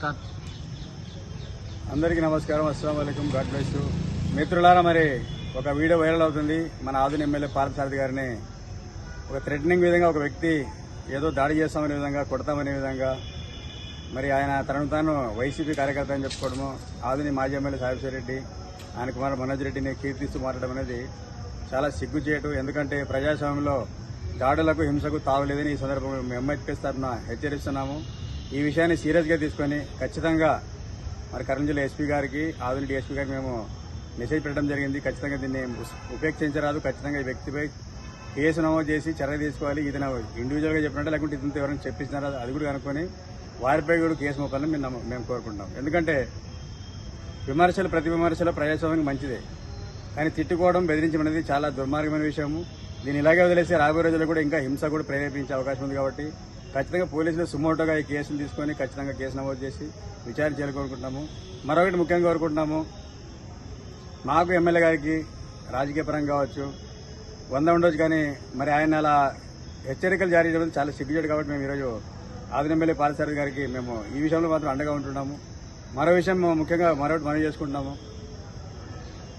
Start. అందరికీ నమస్కారం. అస్సలాము అలైకుం. God bless you. మిత్రులారా, మరి ఒక వీడియో వైరల్ అవుతుంది. మన ఆధునిక ఎమ్మెల్యే పార్థసారథి గారిని ఒక థ్రెటనింగ్ విధంగా ఒక వ్యక్తి ఏదో దాడి చేస్తామనే విధంగా, కొడతామనే విధంగా, మరి ఆయన తనను తాను వైసీపీ కార్యకర్త అని చెప్పుకోవడము, ఆధునిక మాజీ ఎమ్మెల్యే సాయిబ్ రెడ్డి, ఆయన కుమార్ మనోజ్ రెడ్డిని కీర్తిస్తూ మాట్లాడడం అనేది చాలా సిగ్గుచేటు. ఎందుకంటే ప్రజాస్వామ్యంలో దాడులకు, హింసకు తావులేదని ఈ సందర్భంగా మేము ఎంఐపీఎస్ తరఫున హెచ్చరిస్తున్నాము. ఈ విషయాన్ని సీరియస్గా తీసుకొని ఖచ్చితంగా మరి కర్నూలు జిల్లా ఎస్పీ గారికి, ఆధునిక డీఎస్పీ గారికి మేము మెసేజ్ పెట్టడం జరిగింది. ఖచ్చితంగా దీన్ని ఉపేక్షించరాదు. ఖచ్చితంగా ఈ వ్యక్తిపై కేసు నమోదు చేసి చర్య తీసుకోవాలి. ఇది ఇండివిజువల్గా చెప్పినట్టు, లేకుంటే ఇదంతా ఎవరైనా చెప్పించినారా అది కూడా కనుక్కొని వారిపై కూడా కేసు మోపాలని మేము కోరుకుంటాం. ఎందుకంటే ప్రతి విమర్శలు ప్రజాస్వామ్యానికి మంచిదే, కానీ తిట్టుకోవడం, బెదిరించడం అనేది చాలా దుర్మార్గమైన విషయము. దీన్ని ఇలాగే వదిలేస్తే రాబోయే రోజుల్లో కూడా ఇంకా హింస కూడా ప్రేరేపించే అవకాశం ఉంది. కాబట్టి ఖచ్చితంగా పోలీసులు సుమోటోగా ఈ కేసులు తీసుకొని ఖచ్చితంగా కేసు నమోదు చేసి విచారణ చేయాలని కోరుకుంటున్నాము. మరొకటి ముఖ్యంగా కోరుకుంటున్నాము, మాకు ఎమ్మెల్యే గారికి రాజకీయ పరంగా కావచ్చు 100 ఉండొచ్చు, కానీ మరి ఆయన అలా హెచ్చరికలు జారీ చేయడం చాలా సిగ్గుచేటు. కాబట్టి మేము ఈరోజు ఆధునిక ఎమ్మెల్యే పార్థసారథి గారికి మేము ఈ విషయంలో మాత్రం అండగా ఉంటున్నాము. మరో విషయం ముఖ్యంగా మరొకటి మనం చేసుకుంటున్నాము,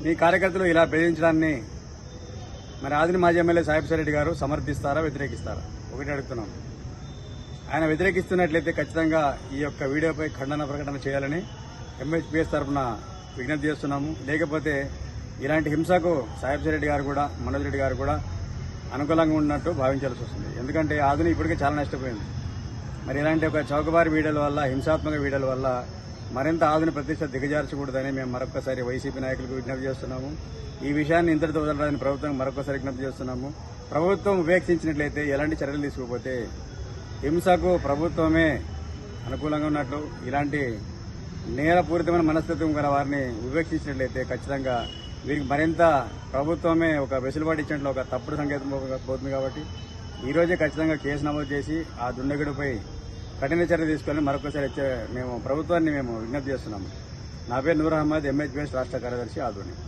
మీ కార్యకర్తలు ఇలా బెదిరించడాన్ని మరి ఆధునిక మాజీ ఎమ్మెల్యే సాయిబ్ రెడ్డి గారు సమర్థిస్తారా, వ్యతిరేకిస్తారా? ఒకటి అడుగుతున్నాం. ఆయన వ్యతిరేకిస్తున్నట్లయితే ఖచ్చితంగా ఈ యొక్క వీడియోపై ఖండన ప్రకటన చేయాలని ఎంహెచ్పిఎస్ తరఫున విజ్ఞప్తి చేస్తున్నాము. లేకపోతే ఇలాంటి హింసకు సాయిబ్ రెడ్డి గారు కూడా, మనోజ్ రెడ్డి గారు కూడా అనుకూలంగా ఉన్నట్టు భావించాల్సి వస్తుంది. ఎందుకంటే ఆధునిక ఇప్పటికే చాలా నష్టపోయింది. మరి ఇలాంటి ఒక చౌకబారి వీడియోల వల్ల, హింసాత్మక వీడియోల వల్ల మరింత ఆధునిక ప్రతిష్ట దిగజార్చకూడదని మేము మరొకసారి వైసీపీ నాయకులకు విజ్ఞప్తి చేస్తున్నాము. ఈ విషయాన్ని ఇంతటితో వదలడానికి ప్రభుత్వం మరొకసారి విజ్ఞప్తి చేస్తున్నాము. ప్రభుత్వం ఉపేక్షించినట్లయితే, ఎలాంటి చర్యలు తీసుకోకపోతే హింసకు ప్రభుత్వమే అనుకూలంగా ఉన్నట్లు, ఇలాంటి నేరపూరితమైన మనస్తత్వం గల వారిని ఉపేక్షించినట్లయితే ఖచ్చితంగా వీరికి మరింత ప్రభుత్వమే ఒక వెసులుబాటు ఇచ్చినట్లు ఒక తప్పుడు సంకేతం పోతుంది. కాబట్టి ఈరోజే ఖచ్చితంగా కేసు నమోదు చేసి ఆ దుండగుడిపై కఠిన చర్య తీసుకొని మరొకసారి మేము ప్రభుత్వాన్ని విజ్ఞప్తి చేస్తున్నాము. నా పేరు నూర్ అహ్మద్, ఎంహెచ్పిఎస్ రాష్ట్ర కార్యదర్శి, ఆధునిక.